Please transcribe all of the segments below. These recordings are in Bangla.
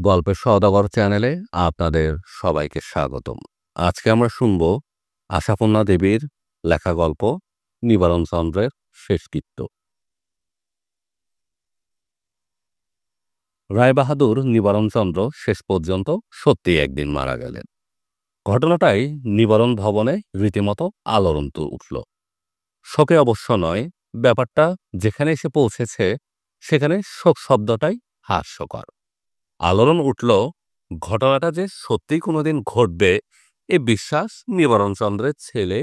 গল্পের সওদাগর চ্যানেলে আপনাদের সবাইকে স্বাগতম। আজকে আমরা শুনব আশাপূর্ণা দেবীর লেখা গল্প নিবারণ চন্দ্রের শেষকৃত্য। রায়বাহাদুর নিবারণ চন্দ্র শেষ পর্যন্ত সত্যি একদিন মারা গেলেন। ঘটনাটাই নিবারণ ভবনে রীতিমতো আলোড়ন উঠল। শোকে অবশ্য নয়, ব্যাপারটা যেখানে এসে পৌঁছেছে সেখানে শোক শব্দটাই হাস্যকর। আলোড়ন উঠল ঘটনাটা যে সত্যিই কোনোদিন ঘটবে এ বিশ্বাস নিবারণ চন্দ্রের ছেলে,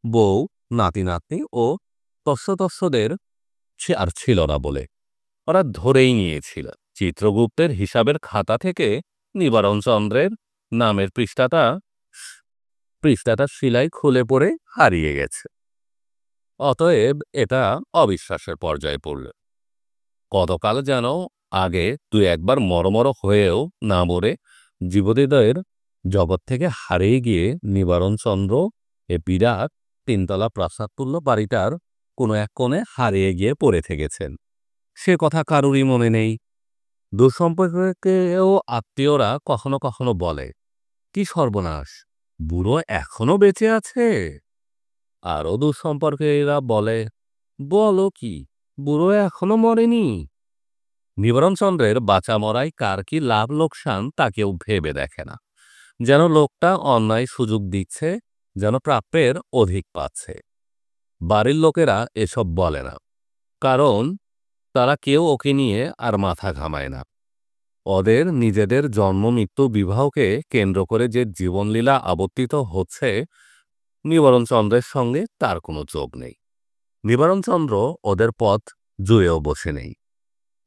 বউ, নাতি নাতনি ও তস্যদের আর ছিল না বলে ওরা ধরেই নিয়েছিল চিত্রগুপ্তের হিসাবের খাতা থেকে নিবারণ চন্দ্রের নামের পৃষ্ঠাটা শিলায় খুলে পড়ে হারিয়ে গেছে। অতএব এটা অবিশ্বাসের পর্যায়ে পড়ল। কতকাল যেন আগে তুই একবার মরমর হয়েও না মরে জীবহৃদয়ের জগৎ থেকে হারিয়ে গিয়ে নিবারণ চন্দ্র এ বিরাট তিনতলা প্রাসাদতুল্য বাড়িটার কোনো এক কোণে হারিয়ে গিয়ে পড়ে থেকেছেন। সে কথা কারুরই মনে নেই। দুঃসম্পর্কেও আত্মীয়রা কখনো কখনো বলে, কি সর্বনাশ, বুড়ো এখনো বেঁচে আছে। আরও দুঃসম্পর্কেরা বলে, বলো কি, বুড়ো এখনো মরেনি। নিবারণ চন্দ্রের বাঁচা মরায় কার কি লাভ লোকসান তা কেউ ভেবে দেখে না। যেন লোকটা অন্যায় সুযোগ দিচ্ছে, যেন প্রাপ্যের অধিক পাচ্ছে। বাড়ির লোকেরা এসব বলে না, কারণ তারা কেউ ওকে নিয়ে আর মাথা ঘামায় না। ওদের নিজেদের জন্ম মৃত্যু বিবাহকে কেন্দ্র করে যে জীবনলীলা আবর্তিত হচ্ছে, নিবারণ চন্দ্রের সঙ্গে তার কোনো যোগ নেই। নিবারণ চন্দ্র ওদের পথ জুয়েও বসে নেই।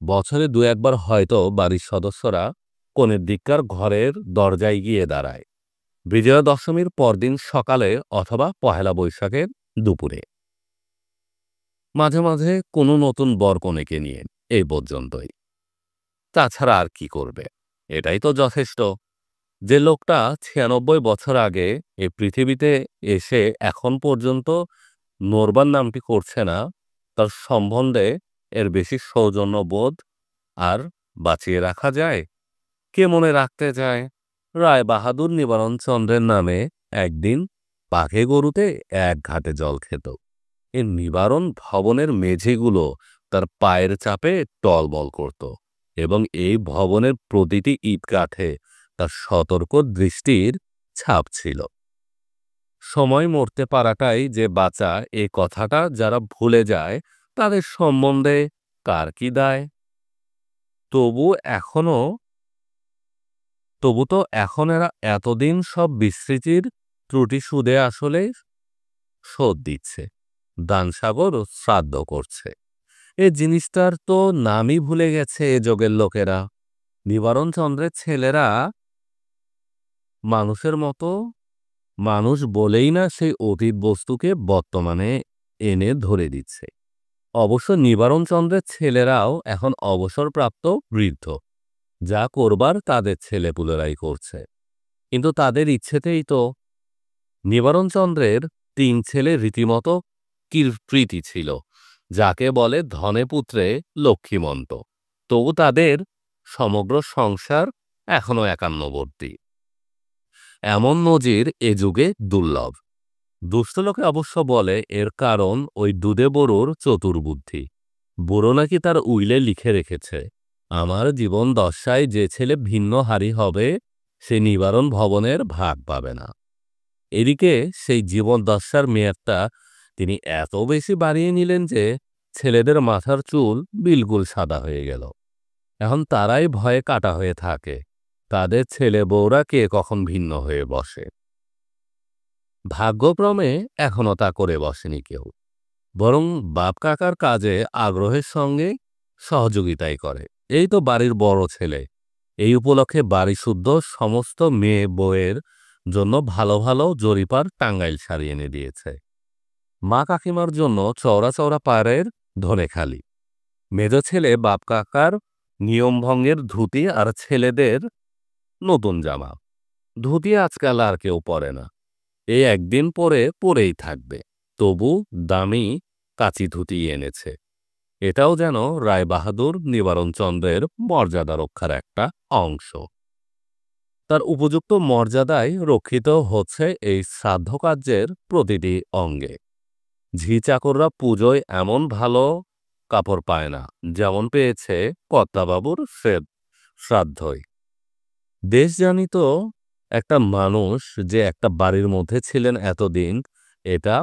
বছরে দু একবার হয়তো বাড়ির সদস্যরা কনের দিককার ঘরের দরজায় গিয়ে দাঁড়ায়, বিজয়া দশমীর পরদিন সকালে অথবা পহেলা বৈশাখের দুপুরে। মাঝে মাঝে কোনো নতুন বর কনেকে নিয়ে, এই পর্যন্তই। তাছাড়া আর কি করবে? এটাই তো যথেষ্ট। যে লোকটা ৯৬ বছর আগে এই পৃথিবীতে এসে এখন পর্যন্ত নড়বার নামটি করছে না, তার সম্বন্ধে এর বেশি সৌজন্যবোধ আর বাঁচিয়ে রাখা যায়? কে মনে রাখতে চায় রায় বাহাদুর নিবারণ চন্দ্রের নামে একদিন পাখে গরুতে এক ঘাটে জল খেত? এ নিবারণ ভবনের মেঝেগুলো তার পায়ের চাপে টলবল করত, এবং এই ভবনের প্রতিটি ইট কাঠে তার সতর্ক দৃষ্টির ছাপ ছিল। সময় মরতে পারাটাই যে বাঁচা, এ কথাটা যারা ভুলে যায় তাদের সম্বন্ধে কার কি দায়? তবু তো এখন এরা এতদিন সব বিস্মৃতির ত্রুটি সুদে আসলে শোধ দিচ্ছে, দানসাগর ও শ্রাদ্ধ করছে। এ জিনিসটার তো নামই ভুলে গেছে এ যুগের লোকেরা। নিবারণ চন্দ্রের ছেলেরা মানুষের মতো মানুষ বলেই না সেই অতীত বস্তুকে বর্তমানে এনে ধরে দিচ্ছে। অবশ্য নিবারণ চন্দ্রের ছেলেরাও এখন অবসরপ্রাপ্ত বৃদ্ধ, যা করবার তাদের ছেলেপুলেরাই করছে। কিন্তু তাদের ইচ্ছেতেই তো। নিবারণ চন্দ্রের ৩ ছেলে রীতিমতো কীর্তি ছিল, যাকে বলে ধনে পুত্রে লক্ষ্মীমন্ত। তবু তাদের সমগ্র সংসার এখনো একান্নবর্তী। এমন নজির এ যুগে দুর্লভ। দুষ্ট লোকে অবশ্য বলে এর কারণ ওই দুধে বড়োর চতুর্বুদ্ধি। বুড়ো নাকি তার উইলে লিখে রেখেছে, আমার জীবন দশায় যে ছেলে ভিন্নহারি হবে সে নিবারণ ভবনের ভাগ পাবে না। এদিকে সেই জীবন দশার মেয়াদটা তিনি এত বেশি বাড়িয়ে নিলেন যে ছেলেদের মাথার চুল বিলকুল সাদা হয়ে গেল। এখন তারাই ভয়ে কাটা হয়ে থাকে, তাদের ছেলে বউরা কে কখন ভিন্ন হয়ে বসে। ভাগ্যক্রমে এখনো তা করে বসেনি কেউ, বরং বাপ কাকার কাজে আগ্রহের সঙ্গে সহযোগিতাই করে। এই তো বাড়ির বড় ছেলে এই উপলক্ষে বাড়ি শুদ্ধ সমস্ত মেয়ে বউয়ের জন্য ভালো ভালো জরিপার টাঙ্গাইল শাড়ি এনে দিয়েছে। মা কাকিমার জন্য চওড়া চওড়া পাড়ের ধনেখালি। মেজ ছেলে বাপ কাকার নিয়মভঙ্গের ধুতি আর ছেলেদের নতুন জামা। ধুতি আজকাল আর কেউ পরে না, এই একদিন পরেই থাকবে। তবু দামি কাচি ধুতি এনেছে। এটাও যেন রায়বাহাদুর নিবারণচন্দ্রের মর্যাদা রক্ষার একটা অংশ। তার উপযুক্ত মর্যাদায় রক্ষিত হচ্ছে এই শ্রাদ্ধ কার্যের প্রতিটি অঙ্গে। ঝি চাকররা পুজোয় এমন ভালো কাপড় পায় না যেমন পেয়েছে কর্তাবাবুর শ্রাদ্ধই। দেশ জানিত একটা মানুষ যে একটা বাড়ির মধ্যে ছিলেন এতদিন, এটা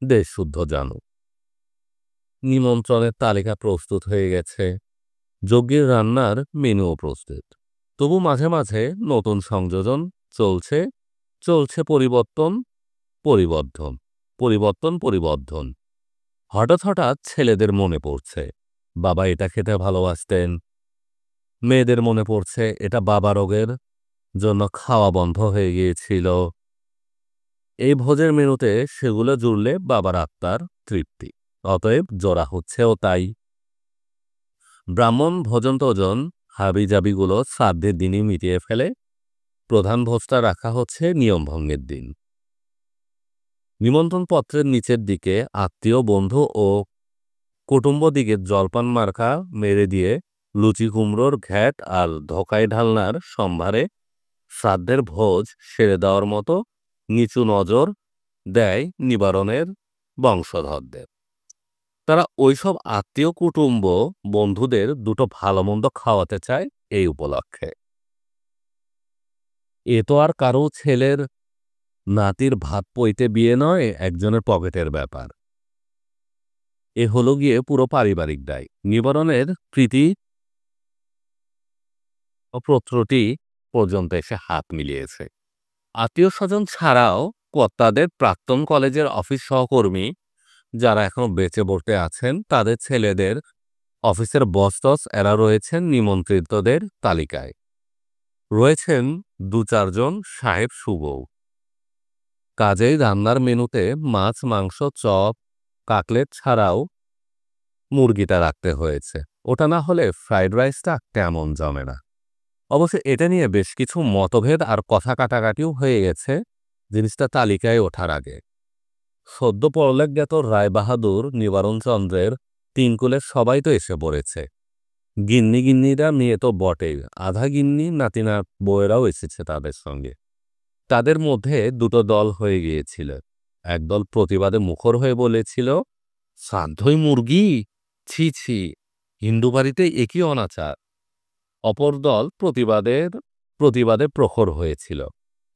দেশ শুদ্ধ জানুক। নিমন্ত্রণের তালিকা প্রস্তুত হয়ে গেছে, যজ্ঞের রান্নার মেনুও প্রস্তুত। তবু মাঝে মাঝে নতুন সংযোজন চলছে, চলছে পরিবর্তন, পরিবর্ধন, পরিবর্তন, পরিবর্ধন। হঠাৎ হঠাৎ ছেলেদের মনে পড়ছে বাবা এটা খেতে ভালোবাসতেন, মেয়েদের মনে পড়ছে এটা বাবা রোগের জন্য খাওয়া বন্ধ হয়ে গিয়েছিল। এই ভোজের মেনুতে সেগুলো জুড়লে বাবার আত্মার তৃপ্তি, অতএব জোড়া হচ্ছেও তাই। ব্রাহ্মণ ভোজন টোজন হাবিজাবিগুলো শ্রাদ্ধের দিনই মিটিয়ে ফেলে, প্রধান ভোজটা রাখা হচ্ছে নিয়মভঙ্গের দিন। নিমন্ত্রণ পত্রের নিচের দিকে আত্মীয় বন্ধু ও কুটুম্বদিগের জলপান মার্কা মেরে দিয়ে লুচি কুমড়োর ঘ্যাট আর ধোকাই ঢালনার সম্ভারে শ্রাদ্ধের ভোজ সেরে দেওয়ার মতো নিচু নজর দেয় নিবারণের বংশধরদের। তারা ওইসব আত্মীয় কুটুম্ব বন্ধুদের দুটো ভালো মন্দ খাওয়াতে চায় এই উপলক্ষে। এ তো আর কারো ছেলের নাতির ভাত পইতে বিয়ে নয়, একজনের পকেটের ব্যাপার। এ হলো গিয়ে পুরো পারিবারিক দায়। নিবারণের প্রীতি পত্রটি পর্যন্ত এসে হাত মিলিয়েছে। আত্মীয় স্বজন ছাড়াও কর্তাদের প্রাক্তন কলেজের অফিস সহকর্মী যারা এখনো বেঁচে বসে আছেন, তাদের ছেলেদের অফিসের বস এরা রয়েছেন নিমন্ত্রিতদের তালিকায়। রয়েছেন ২-৪ জন সাহেব সুবউ। কাজেই রান্নার মেনুতে মাছ, মাংস, চপ, কাটলেট ছাড়াও মুরগিটা রাখতে হয়েছে। ওটা না হলে ফ্রাইড রাইসটা তেমন জমে না। অবশ্য এটা নিয়ে বেশ কিছু মতভেদ আর কথা কাটাকাটিও হয়ে গেছে জিনিসটা তালিকায় ওঠার আগে। সদ্য পরলোকগত রায়বাহাদুর নিবারণচন্দ্রের তিন কুলের সবাই তো এসে পড়েছে। গিন্নিরা নিয়ে তো বটেই, আধা গিন্নি নাতিনা বউয়েরাও এসেছে তাদের সঙ্গে। তাদের মধ্যে দুটো দল হয়ে গিয়েছিল। একদল প্রতিবাদে মুখর হয়ে বলেছিল, শ্রাদ্ধই মুরগি, ছি ছি, হিন্দু বাড়িতে একই অনাচার। অপর দল প্রতিবাদে প্রখর হয়েছিল,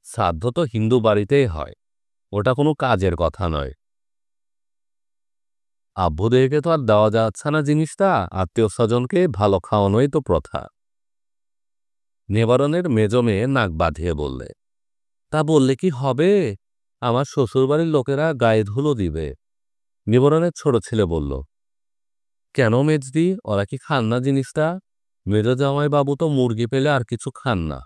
শ্রাদ্ধ তো হিন্দু বাড়িতেই হয়, ওটা কোনো কাজের কথা নয়। আব্বুদেরকে তো আর দেওয়া যাচ্ছে না জিনিসটা, আত্মীয় স্বজনকে ভালো খাওয়ানোই তো প্রথা। নিবারণের মেজ মেয়ে নাক বাঁধিয়ে বললে, তা বললে কি হবে, আমার শ্বশুরবাড়ির লোকেরা গায়ে ধুলো দিবে। নিবারণের ছোট ছেলে বলল, কেন মেজদি, ওরা কি খান না জিনিসটা? মেজ জামাই বাবু তো মুরগি পেলে আর কিছু খান না।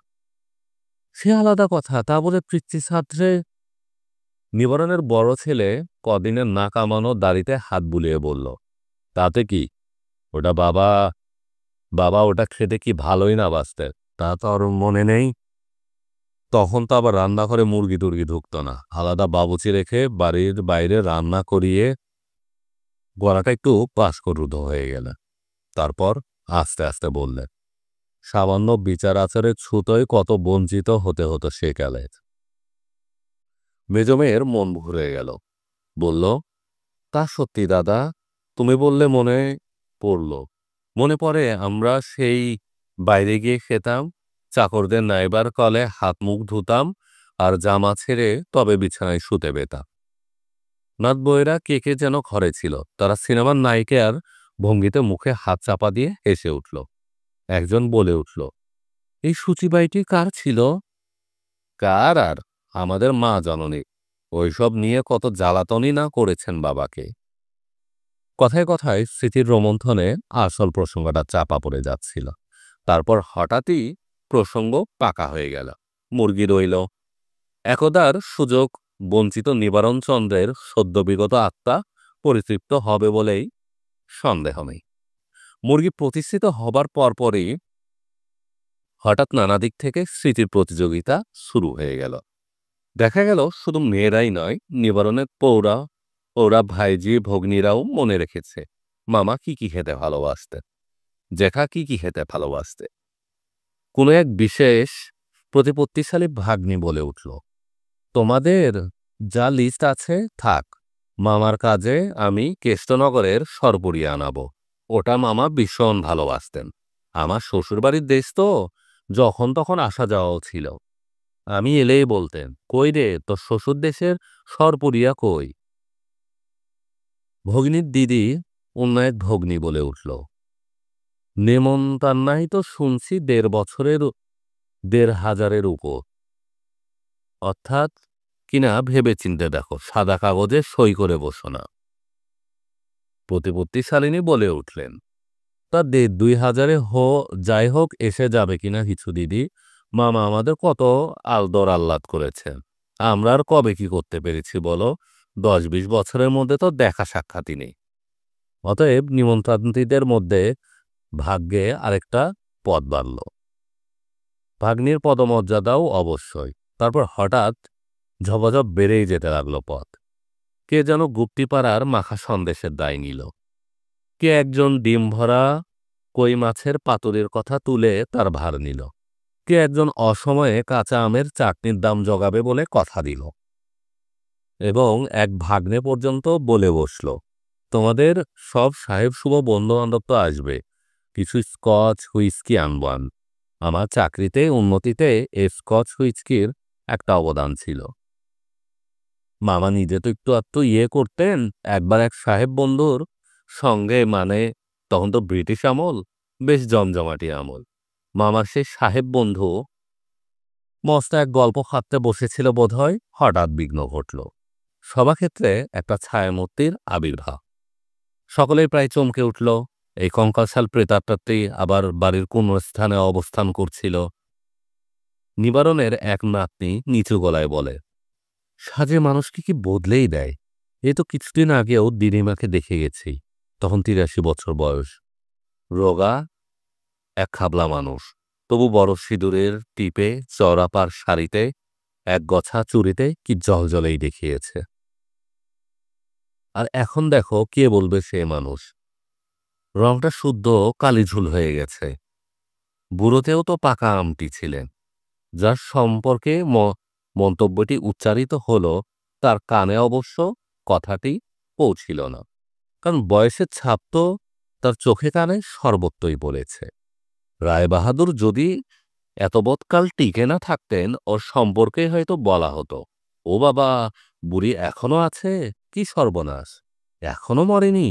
সে আলাদা কথা, তা বলে পিতৃশ্রাদ্ধে। নিবারণের বড় ছেলে কদিনের না কামানো দাড়িতে হাত বুলিয়ে বলল, তাতে কি, ওটা বাবা বাবা ওটা খেতে কি ভালোই না বাঁচতে, তা তো আর মনে নেই। তখন তো আবার রান্নাঘরে মুরগি টুরগি ঢুকতো না, আলাদা বাবুচি রেখে বাড়ির বাইরে রান্না করিয়ে। গলাটা একটু বাষ্পরুদ্ধ হয়ে গেল। তারপর আস্তে আস্তে বললেন, সামান্য বিচার আচারের ছুতোয় কত বঞ্চিত হতে হতো সেকালে। মেজমেয়ের মন ভরে গেল, বলল, তা সত্যি দাদা, তুমি বললে মনে পড়ল। মনে পড়ে আমরা সেই বাইরে গিয়ে খেতাম, চাকরদের নাইবার কলে হাত মুখ ধুতাম আর জামা ছেড়ে তবে বিছানায় শুতে পেতাম। নাত বইয়েরা কে কে যেন ঘরে ছিল, তারা সিনেমার নায়িকার ভঙ্গিতে মুখে হাত চাপা দিয়ে হেসে উঠল। একজন বলে উঠল, এই সূচিবাইটি কার ছিল? কার আর, আমাদের মা জননী। ওইসব নিয়ে কত জ্বালাতনই না করেছেন বাবাকে। কথায় কথায় স্মৃতির রোমন্থনে আসল প্রসঙ্গটা চাপা পড়ে যাচ্ছিল। তারপর হঠাৎই প্রসঙ্গ পাকা হয়ে গেল। মুরগি রইল। একদার সুযোগ বঞ্চিত নিবারণচন্দ্রের সদ্যবিগত আত্মা পরিতৃপ্ত হবে বলেই সন্দেহ নেই। মুরগি প্রতিষ্ঠিত হবার পরপরই হঠাৎ নানা দিক থেকে স্মৃতির প্রতিযোগিতা শুরু হয়ে গেল। দেখা গেল শুধু মেয়েরাই নয়, নিবারণের পৌরা ভাইজি ভগ্নীরাও মনে রেখেছে। মামা কি কি খেতে ভালোবাসতেন, জ্যাঠা কি কি খেতে ভালোবাসতে। কোনো এক বিশেষ প্রতিপত্তিশালী ভাগ্নি বলে উঠল, তোমাদের যা লিস্ট আছে থাক, মামার কাজে আমি কেষ্টনগরের সরপুরিয়া আনাবো। ওটা মামা ভীষণ ভালোবাসতেন। আমার শ্বশুরবাড়ির দেশ তো, যখন তখন আসা যাওয়াও ছিল। আমি এলেই বলতেন, কই রে তোর শ্বশুর দেশের সরপুরিয়া কই। ভগিনীর দিদি অন্য এক ভগ্নী বলে উঠল, নেমন্তান্নাই তো শুনছি ১,৫০০-১,৫০০-এর উপর। অর্থাৎ কিনা ভেবে চিনতে দেখো, সাদা কাগজে সই করে বসো না। প্রতিপত্তিশালিনী বলে উঠলেন, তা ১,৫০০-২,০০০ যাই হোক এসে যাবে কিনা কিছু দিদি, মামা আমাদের কত আলদর আহ্লাদ করেছেন, আমরা আর কবে কি করতে পেরেছি বলো, ১০-২০ বছরের মধ্যে তো দেখা সাক্ষাৎই নেই। অতএব নিমন্ত্রণীদের মধ্যে ভাগ্যে আরেকটা পদ বাড়ল, ভাগ্নির পদমর্যাদাও অবশ্যই। তারপর হঠাৎ ঝপাঝপ বেড়েই যেতে লাগলো পদ। কে যেন গুপ্তিপাড়ার মাখা সন্দেশের দায় নিল, কে একজন ডিম ভরা কই মাছের পাতুরির কথা তুলে তার ভার নিল, কে একজন অসময়ে কাঁচা আমের চাটনির দাম জগাবে বলে কথা দিল, এবং এক ভাগ্নে পর্যন্ত বলে বসল, তোমাদের সব সাহেব শুভ বন্ধুবান্ধব তো আসবে, কিছু স্কচ হুইস্কি আনবান। আমার চাকরিতে উন্নতিতে এ স্কচ হুইস্কির একটা অবদান ছিল। মামা নিজে তো একটু আধটু করতেন। একবার এক সাহেব বন্ধুর সঙ্গে, মানে তখন তো ব্রিটিশ আমল, বেশ জমজমাটি আমল, মামার সেই সাহেব বন্ধু মস্ত এক গল্প খাটতে বসেছিল বোধহয়, হঠাৎ বিঘ্ন ঘটল। সভাক্ষেত্রে একটা ছায়ামূর্তির আবির্ভাব। সকলেই প্রায় চমকে উঠল। এই কঙ্কালসাল প্রেতাত্মাটি আবার বাড়ির কোন স্থানে অবস্থান করছিল। নিবারণের এক নাতনি নিচু গলায় বলে, সাজে মানুষকে কি বদলেই দেয়। এ তো কিছুদিন আগেও দিদিমাকে দেখে গেছি, তখন ৮৩ বছর বয়স, রোগা এক খাবলা মানুষ, তবু বড় সিঁদুরের টিপে চওড়াপার শাড়িতে এক গছা চুড়িতে কি জলজলেই দেখিয়েছে। আর এখন দেখো, কে বলবে সে মানুষ, রংটা শুদ্ধ কালিঝুল হয়ে গেছে। বুড়োতেও তো পাকা আমটি ছিলেন। যার সম্পর্কে মন্তব্যটি উচ্চারিত হল, তার কানে অবশ্য কথাটি পৌঁছিল না, কারণ বয়সের ছাপ তো তার চোখে কানে সর্বত্রই পড়েছে। রায়বাহাদুর যদি এতবৎকাল টিকে না থাকতেন, ওর সম্পর্কে হয়তো বলা হতো, ও বাবা, বুড়ি এখনো আছে, কি সর্বনাশ, এখনো মরেনি।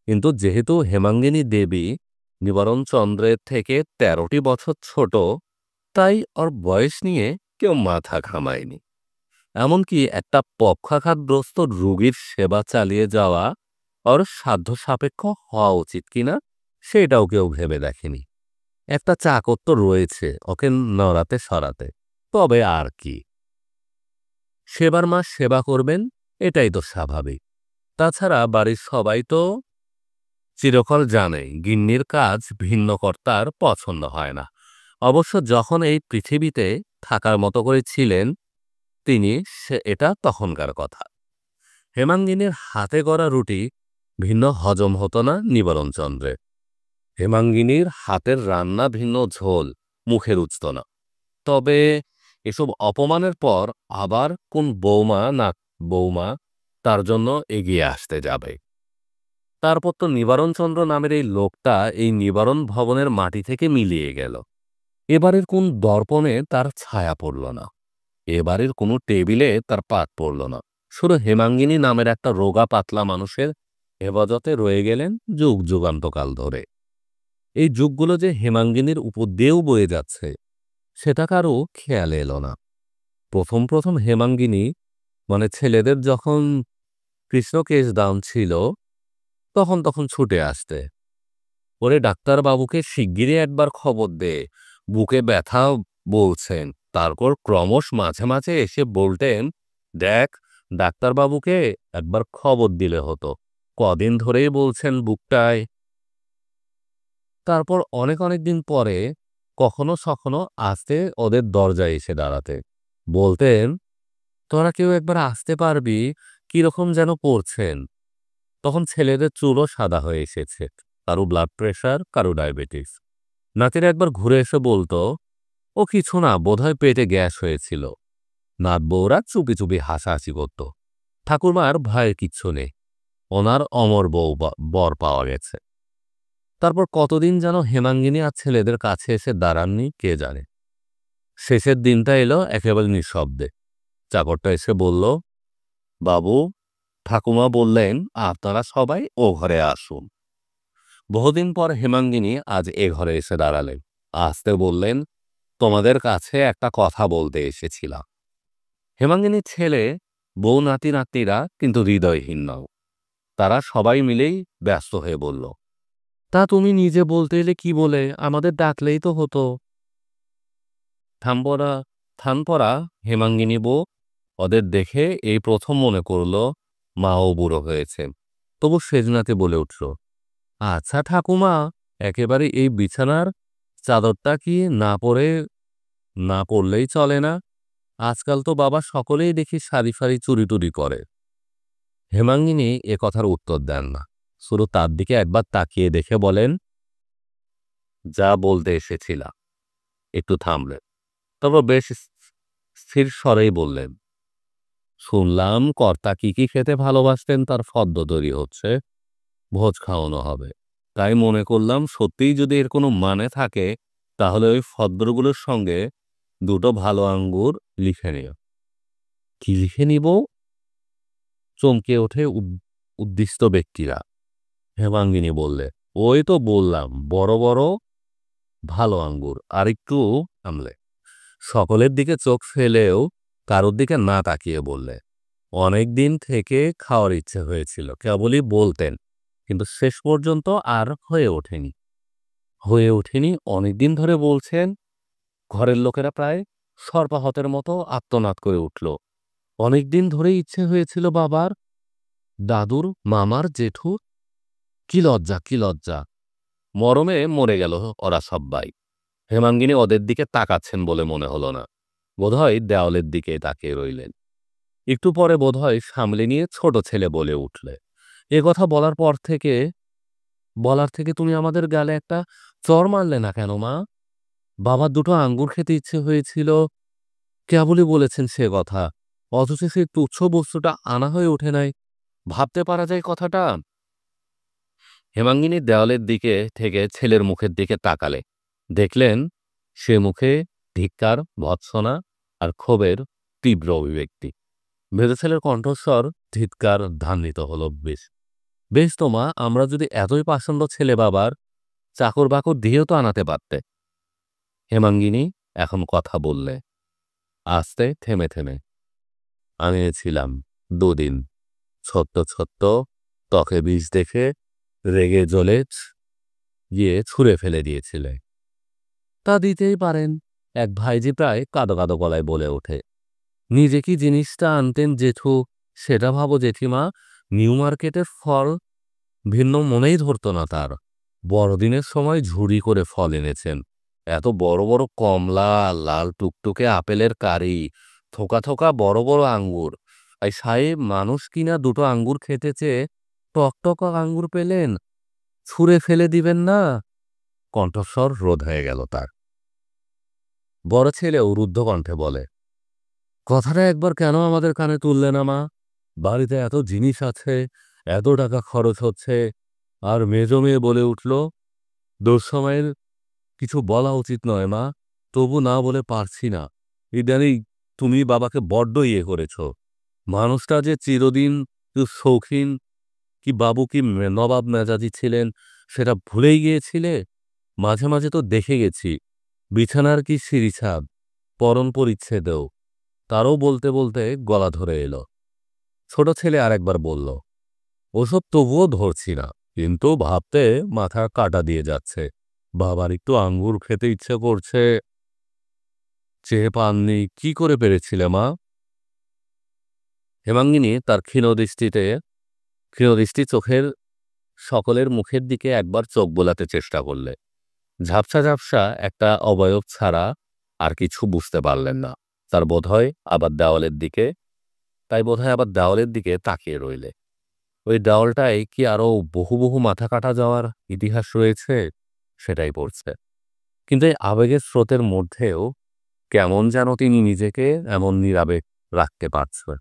কিন্তু যেহেতু হেমাঙ্গিনী দেবী নিবারণচন্দ্রের থেকে ১৩টি বছর ছোট, তাই ওর বয়স নিয়ে কেউ মাথা ঘামায়নি। এমনকি একটা পক্ষাঘাতগ্রস্ত রোগীর সেবা চালিয়ে যাওয়া ওর সাধ্য সাপেক্ষ হওয়া উচিত কিনা, সেটাও কেউ ভেবে দেখেনি। একটা চাকর তো রয়েছে ওকে নড়াতে সরাতে, তবে আর কি, সেবার মাস সেবা করবেন, এটাই তো স্বাভাবিক। তাছাড়া বাড়ির সবাই তো চিরকাল জানে গিন্নির কাজ ভিন্ন কর্তার পছন্দ হয় না। অবশ্য যখন এই পৃথিবীতে থাকার মতো করে ছিলেন তিনি, এটা তখনকার কথা। হেমাঙ্গিনীর হাতে গড়া রুটি ভিন্ন হজম হতো না নিবারণচন্দ্রের। হেমাঙ্গিনীর হাতের রান্না ভিন্ন ঝোল মুখে রুচত না। তবে এসব অপমানের পর আবার কোন বৌমা তার জন্য এগিয়ে আসতে যাবে। তারপর তো নিবারণচন্দ্র নামের এই লোকটা এই নিবারণ ভবনের মাটি থেকে মিলিয়ে গেল। এবারের কোন দর্পণে তার ছায়া পড়ল না, এবারের কোনো টেবিলে তার পাত পড়ল না। শুধু হেমাঙ্গিনী নামের একটা রোগা পাতলা মানুষের হেফাজতে রয়ে গেলেন যুগ যুগান্তকাল ধরে। এই যুগগুলো যে হেমাঙ্গিনীর উপর দিয়েও বয়ে যাচ্ছে, সেটা কারও খেয়াল এলো না। প্রথম প্রথম হেমাঙ্গিনী, মানে ছেলেদের যখন কৃষ্ণকেশ দান ছিল, তখন তখন ছুটে আসতে, ওরে ডাক্তারবাবুকে শিগগিরই একবার খবর দে, বুকে ব্যথা বলছেন। তারপর ক্রমশ মাঝে মাঝে এসে বলতেন, দেখ, ডাক্তারবাবুকে একবার খবর দিলে হতো, কদিন ধরেই বলছেন বুকটায়। তারপর অনেক অনেক দিন পরে কখনো সখনো আসতে ওদের দরজায় এসে দাঁড়াতে বলতেন, তোরা কেউ একবার আসতে পারবি, কিরকম যেন পড়ছেন। তখন ছেলেদের চুলও সাদা হয়ে এসেছে, কারো ব্লাড প্রেশার, কারো ডায়াবেটিস। নাতিরা একবার ঘুরে এসে বলতো, ও কিছু না, বোধহয় পেটে গ্যাস হয়েছিল। নাত বউরা চুপি চুপি হাসাহাসি করত। ঠাকুরমার ভয়ের কিচ্ছু নেই, ওনার অমর বর পাওয়া গেছে। তারপর কতদিন যেন হেমাঙ্গিনী আর ছেলেদের কাছে এসে দাঁড়াননি কে জানে। শেষের দিনটা এলো একেবারে নিঃশব্দে। চাকরটা এসে বলল, বাবু, ঠাকুমা বললেন আপনারা সবাই ও ঘরে আসুন। বহুদিন পর হেমাঙ্গিনী আজ এ ঘরে এসে দাঁড়ালেন। আসতে বললেন, তোমাদের কাছে একটা কথা বলতে এসেছিলাম। হেমাঙ্গিনীর ছেলে, বউ, নাতি নাতনিরা কিন্তু হৃদয়হীন নও। তারা সবাই মিলেই ব্যস্ত হয়ে বলল, তা তুমি নিজে বলতে এলে কি বলে? আমাদের ডাকলেই তো হতো। থানপরা হেমাঙ্গিনী বউ ওদের দেখে এই প্রথম মনে করল মাও বুড়ো হয়েছে। তবু সেজনাতে বলে উঠল, আচ্ছা ঠাকুমা, একেবারে এই বিছানার চাদরটা কি না পড়লেই চলে না? আজকাল তো বাবা সকলেই দেখি সারি ফারি চুরি টুরি করে। হেমাঙ্গিনী এ কথার উত্তর দেন না, শুধু তার দিকে একবার তাকিয়ে দেখে বলেন, যা বলতে এসেছিলাম। একটু থামলেন, তারপর বেশ স্থির স্বরেই বললেন, শুনলাম কর্তা কি কি খেতে ভালোবাসতেন তার ফদ্দ তৈরি হচ্ছে, ভোজ খাওয়ানো হবে। তাই মনে করলাম সত্যিই যদি এর কোনো মানে থাকে তাহলে ওই ফদ্দগুলোর সঙ্গে দুটো ভালো আঙ্গুর লিখে নিও। কি লিখে নিব? চমকে ওঠে উদ্দিষ্ট ব্যক্তিরা। হেমাঙ্গিনী বললে, ওই তো বললাম, বড় বড় ভালো আঙ্গুর, আর একটু আমলে। সকলের দিকে চোখ ফেলেও কারোর দিকে না তাকিয়ে বললে, অনেক দিন থেকে খাওয়ার ইচ্ছে হয়েছিল, কেবলই বলতেন, কিন্তু শেষ পর্যন্ত আর হয়ে ওঠেনি। অনেকদিন ধরে বলছেন। ঘরের লোকেরা প্রায় সর্পাহতের মতো আর্তনাদ করে উঠল। অনেকদিন ধরেই ইচ্ছে হয়েছিল বাবার, দাদুর, মামার, জেঠুর। কি লজ্জা, কি লজ্জা! মরমে মরে গেল ওরা সব্বাই। হেমাঙ্গিনী ওদের দিকে তাকাচ্ছেন বলে মনে হলো না, বোধহয় দেওয়ালের দিকে তাকিয়ে রইলেন। একটু পরে বোধহয় সামলে নিয়ে ছোট ছেলে বলে উঠলে, এ কথা বলার থেকে তুমি আমাদের গালে একটা চড় মারলে না কেন মা? বাবার দুটো আঙ্গুর খেতে ইচ্ছে হয়েছিল, কেবলই বলেছেন সে কথা, অথচ সেই তুচ্ছ বস্তুটা আনা হয়ে ওঠে নাই। ভাবতে পারা যায় কথাটা? হেমাঙ্গিনী দেওয়ালের দিকে থেকে ছেলের মুখের দিকে তাকালে, দেখলেন সে মুখে ধিক্কার, ভৎসনা আর ক্ষোভের তীব্র অভিব্যক্তি। ভেজা ছেলের কণ্ঠস্বর ধিক্কার ধান্বিত হল। বেশ বেশ তো মা, আমরা যদি এতই পাষণ্ড ছেলে বাবার, চাকর বাকর দিয়েও তো আনাতে পারতে। হেমাঙ্গিনী এখন কথা বললে, আস্তে থেমে থেমে, আনিয়েছিলাম 2 দিন। ছোট্ট ছোট্ট ত্বকে বিষ দেখে রেগে জ্বলে গিয়ে ছুঁড়ে ফেলে দিয়েছিলে। তা দিতেই পারেন, এক ভাইজি প্রায় কাঁদো কাঁদো গলায় বলে ওঠে। নিজে কি জিনিসটা আনতেন জেঠু, সেটা ভাবো জেঠিমা। নিউ মার্কেটের ফল ভিন্ন মনেই ধরত না তার। বড়দিনের সময় ঝুড়ি করে ফল এনেছেন, এত বড় বড় কমলা, লাল টুকটুকে আপেলের কারি, থোকা থোকা বড় বড় আঙ্গুর। এই সাহেব মানুষ কিনা দুটো আঙ্গুর খেতে চেয়ে টকটক আঙ্গুর পেলেন, ছুঁড়ে ফেলে দিবেন না? কণ্ঠস্বর রোধ হয়ে গেল তার। বড় ছেলেও রুদ্ধ কণ্ঠে বলে, কথাটা একবার কেন আমাদের কানে তুললে না মা? বাড়িতে এত জিনিস আছে, এত টাকা খরচ হচ্ছে। আর মেজো মেয়ে বলে উঠল, দুঃসময়ের কিছু বলা উচিত নয় মা, তবু না বলে পারছি না। ইদানিং তুমি বাবাকে বড্ড ইয়ে করেছ। মানুষটা যে চিরদিন শৌখিন, কি বাবু কি নবাব মেজাজি ছিলেন, সেটা ভুলেই গিয়েছিলে? মাঝে মাঝে তো দেখে গেছি, বিছানার কি সিঁড়িছাদ, পরন পরিচ্ছেদেও। তারও বলতে বলতে গলা ধরে এলো। ছোট ছেলে আরেকবার বলল, ওসব তবুও ধরছি না, কিন্তু ভাবতে মাথা কাটা দিয়ে যাচ্ছে। বাবার একটু আঙ্গুর খেতে ইচ্ছে করছে, চেয়ে পাননি, কি করে পেরেছিলে মা? হেমাঙ্গিনী তার ক্ষীণদৃষ্টি চোখের সকলের মুখের দিকে একবার চোখ বোলাতে চেষ্টা করলে। ঝাপসা ঝাপসা একটা অবয়ব ছাড়া আর কিছু বুঝতে পারলেন না। তাই বোধহয় আবার দেওয়ালের দিকে তাকিয়ে রইলে। ওই দেওয়ালটায় কি আরো বহু বহু মাথা কাটা যাওয়ার ইতিহাস রয়েছে সেটাই পড়ছে। কিন্তু এই আবেগের স্রোতের মধ্যেও কেমন যেন তিনি নিজেকে এমন নীরবে রাখতে পারছেন।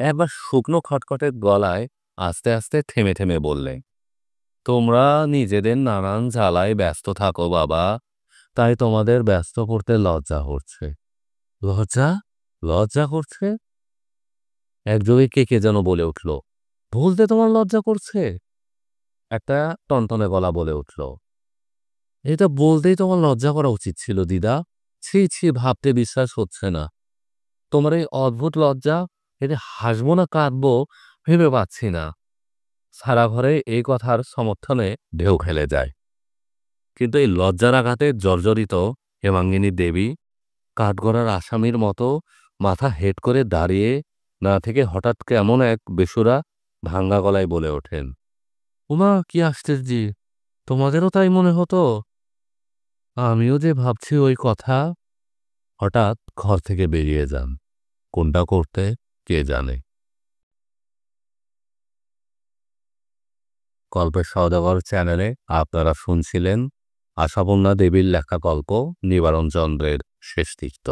একবার শুকনো খটখটে গলায় আস্তে আস্তে থেমে থেমে বললে, তোমরা নিজেদের নানান জ্বালায় ব্যস্ত থাকো বাবা, তাই তোমাদের ব্যস্ত করতে লজ্জা হচ্ছে। লজ্জা? লজ্জা করছে? একযোগে কে কে যেন বলে উঠল, বলতে তোমার লজ্জা করছে? একটা টনটনে গলা বলে উঠল, এটা বলতেই তোমার লজ্জা করা উচিত ছিল দিদা। ছি ছি, ভাবতে বিশ্বাস হচ্ছে না। তোমার এই অদ্ভুত লজ্জা, এতে হাসবো না কাঁদবো ভেবে পাচ্ছি না। সারা ঘরে এই কথার সমর্থনে ঢেউ খেলে যায়। কিন্তু এই লজ্জার আঘাতে জর্জরিত হেমাঙ্গিনী দেবী কাঠগড়ার আসামির মতো মাথা হেঁট করে দাঁড়িয়ে না থেকে হঠাৎ কেমন এক বেসুরা ভাঙ্গা গলায় বলে ওঠেন, উমা কি আশ্চর্যি, তোমাদেরও তাই মনে হতো? আমিও যে ভাবছি ওই কথা। হঠাৎ ঘর থেকে বেরিয়ে যান। কোনটা করতে কে জানে। গল্পের সওদাগর চ্যানেলে আপনারা শুনছিলেন আশাপূর্ণা দেবীর লেখা গল্প নিবারণ চন্দ্রের শেষ তীর্থ।